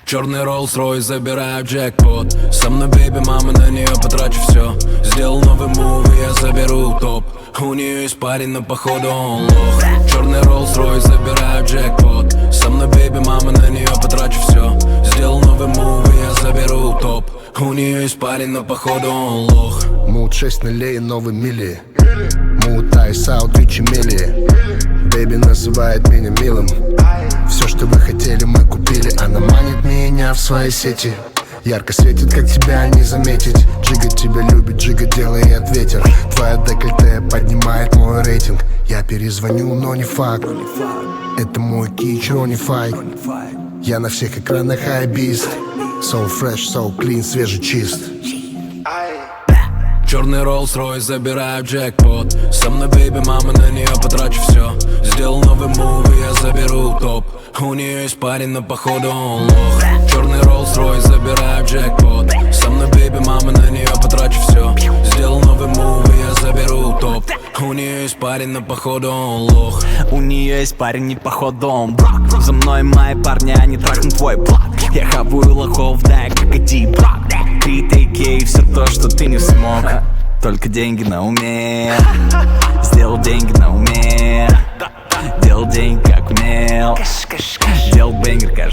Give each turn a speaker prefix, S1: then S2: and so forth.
S1: Черный Rolls-Royce, забираю джекпот. Со мной бейби, мама, на нее потрачу все. Сделал новый мув, и я заберу топ. У нее есть парень, но походу он лох. Черный Rolls-Royce, забираю джекпот. Со мной бейби, мама, на нее потрачу все. Сделал новый мув, и я заберу топ. У нее есть парень, но походу он лох.
S2: Мут 6 нулей, новый мили. Мут айс аут, Ричи Милли. Бэйби называет меня милым. Все, что вы хотели, мы купили. Она манит меня в свои сети. Ярко светит, как тебя не заметить. Джига тебя любит, Джига делает ветер. Твоя декольте поднимает мой рейтинг. Я перезвоню, но не факт. Это мой кич, Ronnie Fight. Я на всех экранах хайбист. So fresh, so clean, свежий, чист.
S1: Черный Rolls-Royce, забираю джекпот. Со мной бейби, мама, на нее потрачу все. Сделал новый мув, и я заберу топ. У нее есть парень, но походу он лох. Черный Rolls-Royce, забираю джекпот. Со мной бейби, мама, на нее потрачу все. Сделал новый мув, и я заберу топ. У нее есть парень, но походу он лох.
S3: У нее есть парень, и походу он брак. За мной мои парни, они трахнут твой блок. Я хаваю лохов, да, как иди брак. Критики и все то, что ты не смог. Только деньги на уме. Сделал деньги на уме. Делал деньги как умел. Делал бенгер каждый